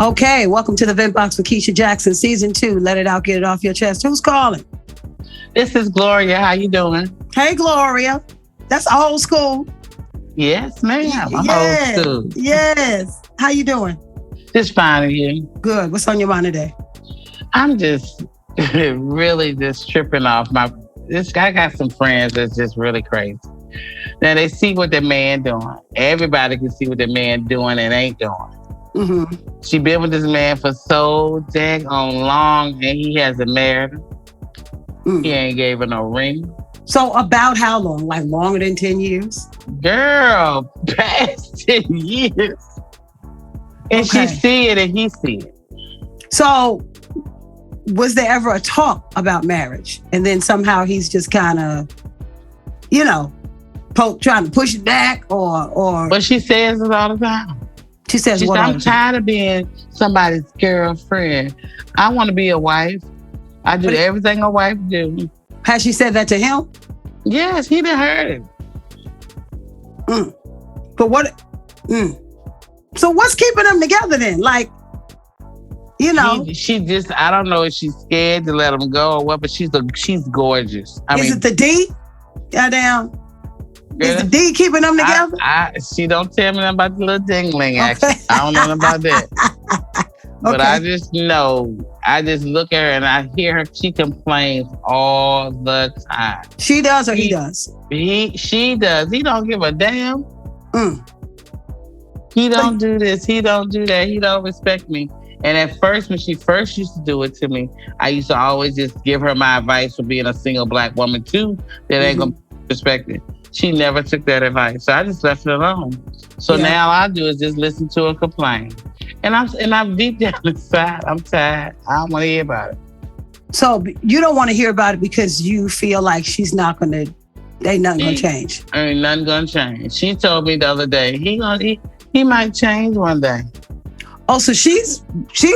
Okay, welcome to the Vent Box with Keisha Jackson, season 2. Let it out, get it off your chest. Who's calling? This is Gloria. How you doing? Hey, Gloria. That's old school. Yes, ma'am. I'm yes, old school. Yes. How you doing? Just fine with you. Good. What's on your mind today? I'm just really just tripping off I got some friends that's just really crazy. Now they see what the man doing. Everybody can see what the man doing and ain't doing. Mm-hmm. She been with this man for so daggone long and he hasn't married her. He ain't gave her no ring. So about how long? Like longer than 10 years? Girl, past 10 years. And she see it and he see it. So was there ever a talk about marriage? And then somehow he's just kind of, trying to push it back or... But she says it all the time. She says what? I'm tired of being somebody's girlfriend. I want to be a wife. I do everything a wife do. Has she said that to him? Yes, he done heard it. But what? So what's keeping them together then? Like, she just, I don't know if she's scared to let him go or what, but she's gorgeous. Is it the D? Goddamn. Is the D keeping them together? She don't tell me nothing about the little dingling, actually. I don't know nothing about that. But I just know, I just look at her and I hear her, she complains all the time. She does or he does? She does. He don't give a damn. He don't do this. He don't do that. He don't respect me. And at first, when she first used to do it to me, I used to always just give her my advice for being a single black woman too, that ain't gonna respect it. She never took that advice. So I just left it alone. So now all I do is just listen to her complain. And I'm deep down inside, I'm tired. I don't want to hear about it. So you don't want to hear about it because you feel like she's not going to, ain't nothing going to change. Ain't nothing going to change. She told me the other day, he might change one day. Oh, so she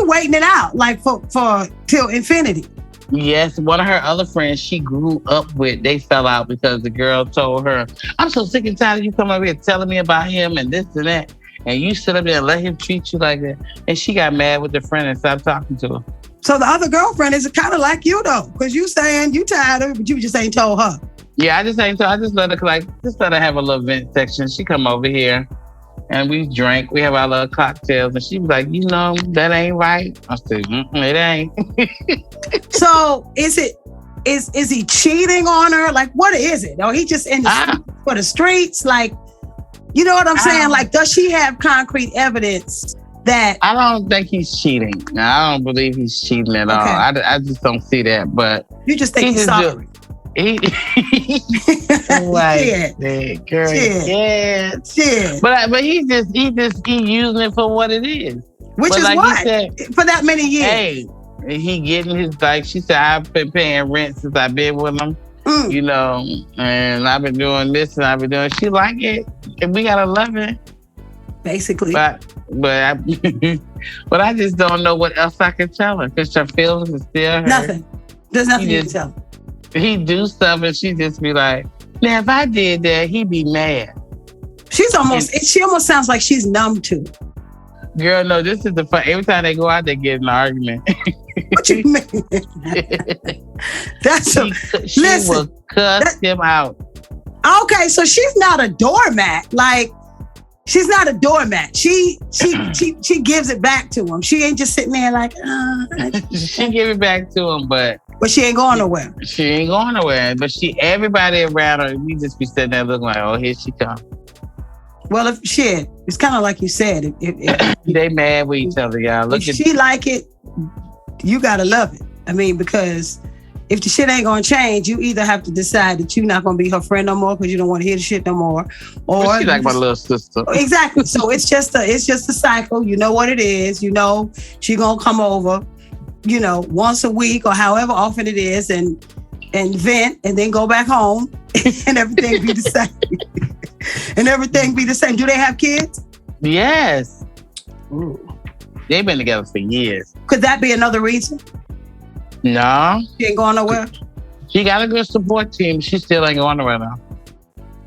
waiting it out, like for till infinity. Yes, one of her other friends she grew up with, they fell out because the girl told her, I'm so sick and tired of you coming over here telling me about him and this and that. And you sit up there and let him treat you like that. And she got mad with the friend and stopped talking to her. So the other girlfriend is kind of like you though, because you saying you tired of it, but you just ain't told her. Yeah, I just ain't told. I just let her have a little vent section. She come over here and we drank. We have our little cocktails. And she was like, that ain't right. I said, it ain't. So is he cheating on her? Like, what is it? Or he just in for the streets? Like, you know what I'm saying? Like, does she have concrete evidence that... I don't think he's cheating. I don't believe he's cheating at all. I just don't see that, but... You just think he's sorry. Girl, yeah. But he using it for what it is. Which is what? For that many years. Hey, he getting his, like she said, I've been paying rent since I've been with him. And I've been doing this and I've been doing. She like it, and we gotta love it. Basically. But I just don't know what else I can tell her because her feelings are still hurt. Nothing. There's nothing you can tell her. He do stuff and she just be like, now if I did that, he'd be mad. She almost sounds like she's numb to it. Girl, no, this is the fun. Every time they go out, they get in an argument. What you mean? She will cuss him out. Okay, so she's not a doormat. Like, she's not a doormat. She gives it back to him. She ain't just sitting there like, she give it back to him, but she ain't going nowhere. She ain't going nowhere. But everybody around her, we just be sitting there looking like, oh, here she comes. Well, it's kind of like you said. If they mad with each other, y'all. If she like it, you gotta love it. I mean, because if the shit ain't gonna change, you either have to decide that you're not gonna be her friend no more because you don't want to hear the shit no more, or she like my little sister. Exactly. So it's just a cycle. You know what it is. You know she gonna come over, once a week or however often it is, and vent, and then go back home, and everything be the same. Do they have kids? Yes. Ooh. They've been together for years. Could that be another reason? No. She ain't going nowhere? She got a good support team. She still ain't going nowhere now.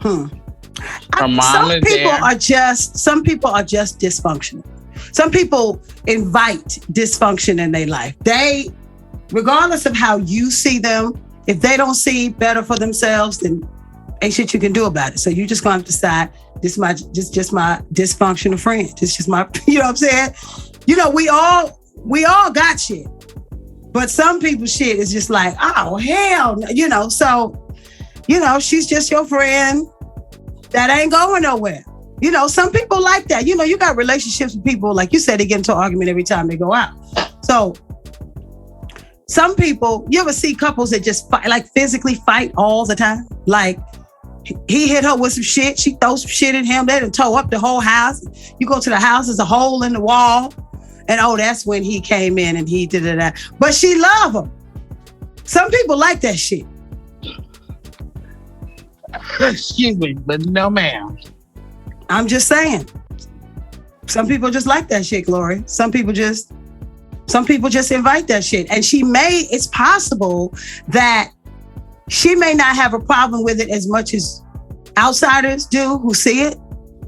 Some people are just dysfunctional. Some people invite dysfunction in their life. They, regardless of how you see them, if they don't see better for themselves, then ain't shit you can do about it. So you just gonna decide this is my just my dysfunctional friend. This just my, you know what I'm saying? You know, we all got shit. But some people's shit is just like, oh hell no, you know. So, you know, she's just your friend that ain't going nowhere. You know, some people like that. You know, you got relationships with people, like you said, they get into an argument every time they go out. So some people, you ever see couples that just fight, like physically fight all the time? Like he hit her with some shit, she throws some shit at him, they done tore up the whole house. You go to the house, there's a hole in the wall, and oh, that's when he came in and he did that. But she love him. Some people like that shit. Excuse me, but no ma'am. I'm just saying. Some people just like that shit, Gloria. Some people just invite that shit. And it's possible that she may not have a problem with it as much as outsiders do who see it,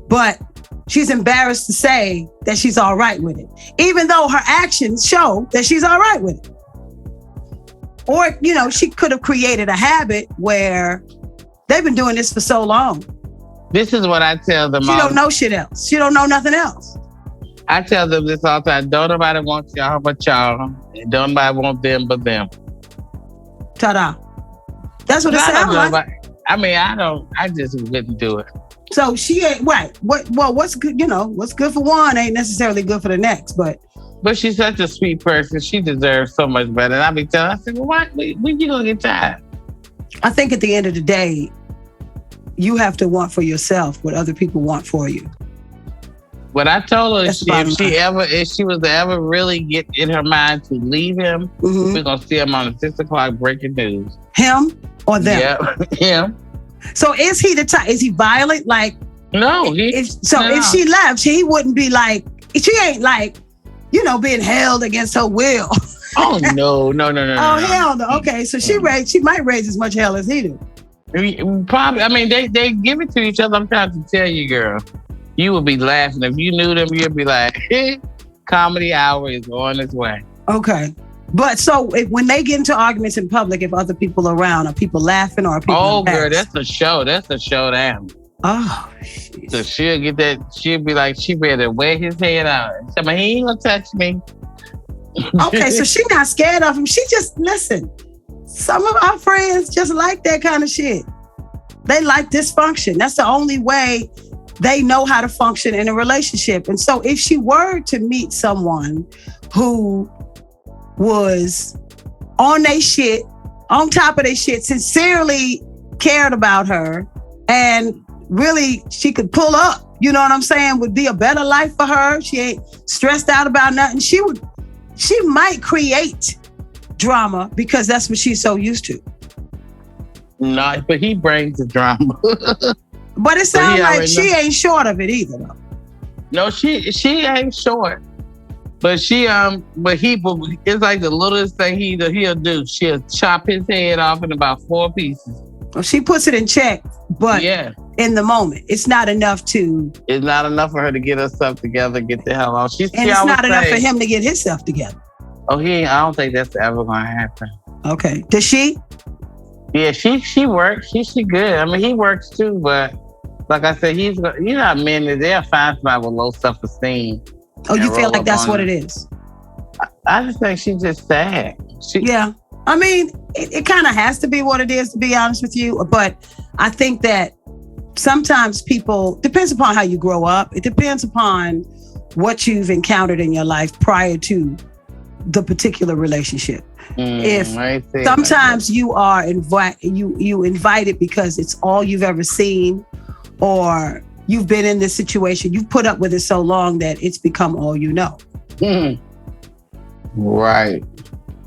but she's embarrassed to say that she's all right with it, even though her actions show that she's all right with it. Or, you know, she could have created a habit where they've been doing this for so long. This is what I tell them. She don't know shit else. She don't know nothing else. I tell them this all the time. Don't nobody want y'all but y'all. And don't nobody want them but them. Ta-da. That's what it sounds like. I just wouldn't do it. So she ain't, right. What's good, you know, what's good for one ain't necessarily good for the next, but she's such a sweet person. She deserves so much better. And I be telling her, I said, well, why, when you gonna get tired? I think at the end of the day, you have to want for yourself what other people want for you. What I told her, if she was to ever really get in her mind to leave him, we're gonna see him on the 6 o'clock breaking news. Him or them? Yeah, him. So is he the type? Is he violent? Like no. If she left, he wouldn't be like. She ain't like, you know, being held against her will. Oh no. Oh hell no. Okay, so she might raise as much hell as he do. Probably. I mean, they give it to each other. I'm trying to tell you, girl. You would be laughing if you knew them. You'd be like, comedy hour is on its way. Okay. But so when they get into arguments in public, if other people are around, are people laughing or are people girl, that's a show. That's a showdown. Oh, shit. So she'll get that. She'll be like, she better wear his head out. I mean, he ain't gonna touch me. Okay, so she not scared of him. She just, listen, some of our friends just like that kind of shit. They like dysfunction. That's the only way they know how to function in a relationship. And so if she were to meet someone who was on their shit, on top of their shit, sincerely cared about her, and really she could pull up, you know what I'm saying, would be a better life for her. She ain't stressed out about nothing. She might create drama because that's what she's so used to. No, but he brings the drama. But it sounds like she ain't short of it either, though. No, she ain't short. But it's like the littlest thing he'll do. She'll chop his head off in about 4 pieces. Well, she puts it in check, but in the moment, it's not enough to. It's not enough for her to get herself together, get the hell out. And it's not enough for him to get himself together. Oh, I don't think that's ever gonna happen. Okay. Does she? Yeah, she works. She good. I mean, he works too, but like I said, you know, men, they'll find somebody with low self-esteem. Oh, you feel like that's what it is? I just think she's just sad. Yeah. I mean, it kind of has to be what it is, to be honest with you. But I think that sometimes people, depends upon how you grow up. It depends upon what you've encountered in your life prior to the particular relationship. If sometimes you are you invited because it's all you've ever seen, or you've been in this situation, you've put up with it so long that it's become all you know. Right.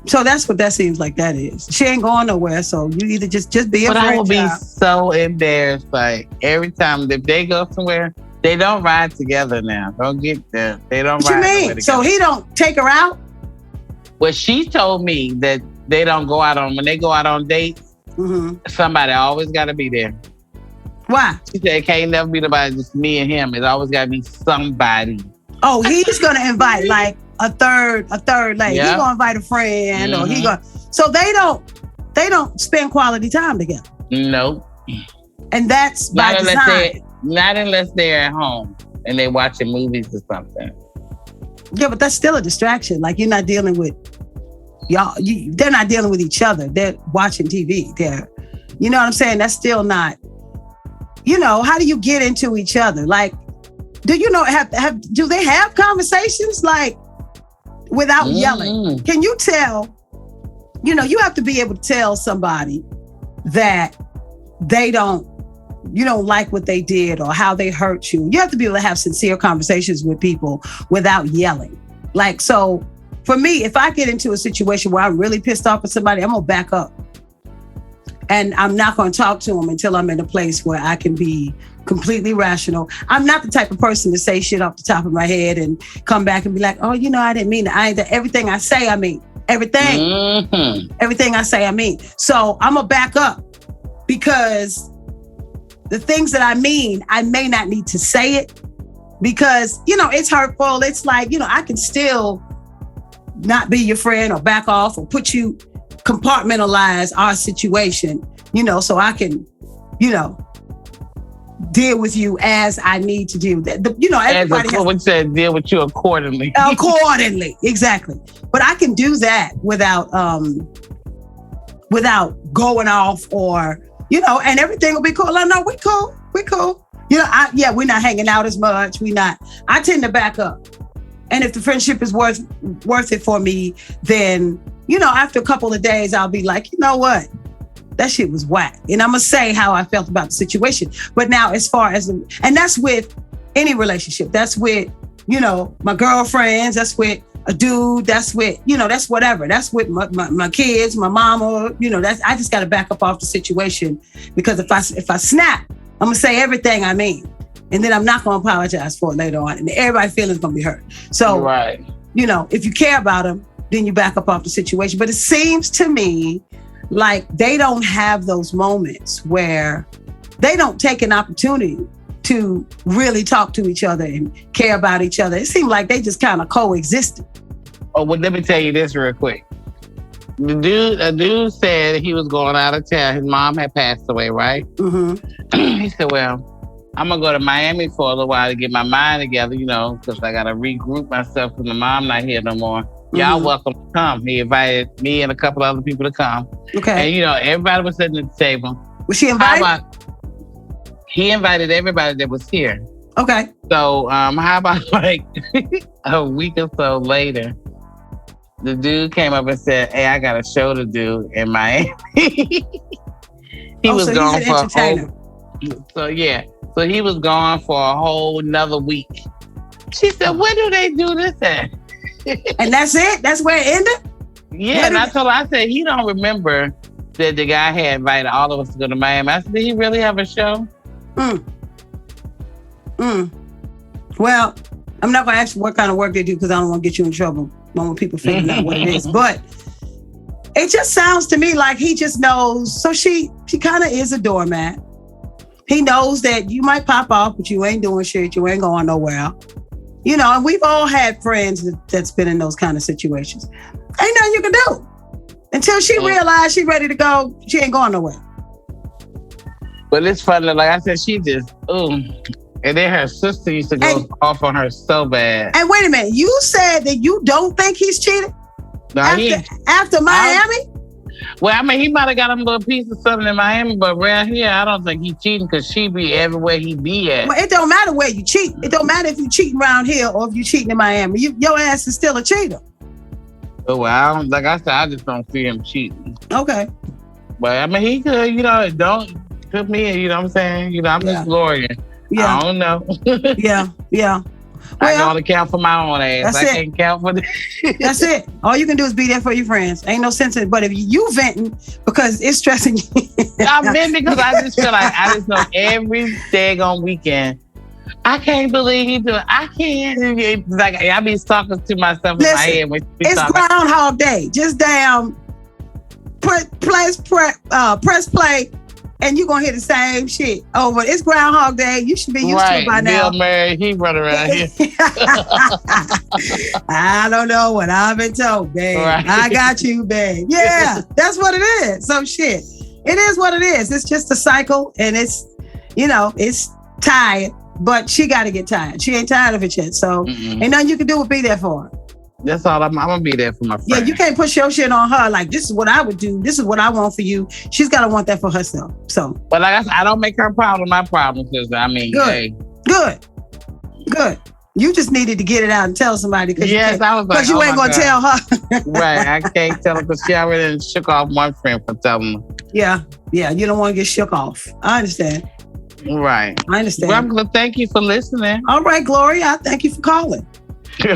So that's what that seems like that is. She ain't going nowhere, so you either just be a friend. But I will be so embarrassed. Like every time if they go somewhere, they don't ride together now. Don't get there. They don't what ride you mean? Together. So he don't take her out? Well, she told me that they don't go out when they go out on dates, somebody always got to be there. Why? She said it can't never be nobody, just me and him. It's always got to be somebody. Oh, he's gonna invite like a third lady. He gonna invite a friend, or he gonna. So they don't spend quality time together. Nope. And that's by design. Not unless they're at home and they're watching movies or something. Yeah, but that's still a distraction. Like, you're not dealing with y'all. They're not dealing with each other. They're watching TV. You know what I'm saying? That's still not. How do you get into each other? Like, do you know do they have conversations like without yelling? Can you tell? You have to be able to tell somebody that you don't like what they did or how they hurt you. You have to be able to have sincere conversations with people without yelling. Like, so for me, if I get into a situation where I'm really pissed off at somebody, I'm gonna back up. And I'm not gonna talk to them until I'm in a place where I can be completely rational. I'm not the type of person to say shit off the top of my head and come back and be like, oh, I didn't mean it. Everything I say, I mean. Everything I say, I mean. So I'm gonna back up, because the things that I mean, I may not need to say it, because, it's hurtful. It's like, I can still not be your friend or back off or compartmentalize our situation, so I can, deal with you as I need to deal with that. Everybody deal with you accordingly. Accordingly, exactly. But I can do that without going off or, and everything will be cool. I know we cool. We're not hanging out as much. I tend to back up. And if the friendship is worth it for me, then, after a couple of days, I'll be like, you know what? That shit was whack. And I'm going to say how I felt about the situation. But now, as far as, and that's with any relationship. That's with, my girlfriends. That's with a dude. That's with, that's whatever. That's with my kids, my mama. I just got to back up off the situation, because if I snap, I'm going to say everything I mean. And then I'm not going to apologize for it later on. And everybody's feelings going to be hurt. So, right. If you care about them, then you back up off the situation. But it seems to me like they don't have those moments where they don't take an opportunity to really talk to each other and care about each other. It seemed like they just kind of coexisted. Oh, well, let me tell you this real quick. A dude said he was going out of town. His mom had passed away, right? Mm-hmm. He said, well, I'm going to go to Miami for a little while to get my mind together, because I got to regroup myself because my mom not here no more. Y'all welcome to come. He invited me and a couple other people to come. Okay. And, everybody was sitting at the table. Was she invited? He invited everybody that was here. Okay. So how about like a week or so later, the dude came up and said, hey, I got a show to do in Miami. He was gone for entertainer. So he was gone for a whole another week. She said, where do they do this at? And that's it? That's where it ended? Yeah, and I told her, I said, he don't remember that the guy had invited all of us to go to Miami. I said, did he really have a show? Well, I'm not going to ask you what kind of work they do, because I don't want to get you in trouble when people figure out what it is. But it just sounds to me like he just knows. So she kind of is a doormat. He knows that you might pop off, but you ain't doing shit. You ain't going nowhere. And we've all had friends that's been in those kind of situations. Ain't nothing you can do. Until she realized she's ready to go, she ain't going nowhere. But it's funny, like I said, she just, and then her sister used to go off on her so bad. And wait a minute, you said that you don't think he's cheated? No, after Miami? He might have got him a little piece of something in Miami, but around here, I don't think he's cheating, because she be everywhere he be at. Well, it don't matter where you cheat. It don't matter if you cheating around here or if you cheating in Miami. Your ass is still a cheater. Oh, well, like I said, I just don't see him cheating. Okay. But he could, don't put me in, you know what I'm saying? I'm just Gloria. Yeah. I don't know. Yeah. I can only count for my own ass. I can't count for That's it. All you can do is be there for your friends. Ain't no sense in it. But if you venting because it's stressing you. I'm venting because I just feel like I just know every daggone weekend, I can't believe he doing. I can't. It's like I be talking to myself in my head when she it's talking. Groundhog Day. Just damn press play and you're gonna hear the same shit over. It's Groundhog Day. You should be used to it by now. Bill Murray, he run around here. I don't know what I've been told, babe. Right. I got you, babe. Yeah, that's what it is. So shit. It is what it is. It's just a cycle, and it's, it's tired, but she got to get tired. She ain't tired of it yet. So ain't nothing you can do but be there for her. That's all. I'm going to be there for my friend. Yeah, you can't push your shit on her. Like, this is what I would do. This is what I want for you. She's got to want that for herself. So. But like I said, I don't make her problem my problem. Because, good. Hey. Good. You just needed to get it out and tell somebody. Yes, I was like, because you ain't going to tell her. Right. I can't tell her because she already shook off one friend for telling her. Yeah. You don't want to get shook off. I understand. Right. I understand. Well, I'm going to thank you for listening. All right, Gloria. I thank you for calling.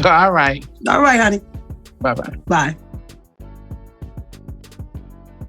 All right. All right, honey. Bye-bye. Bye.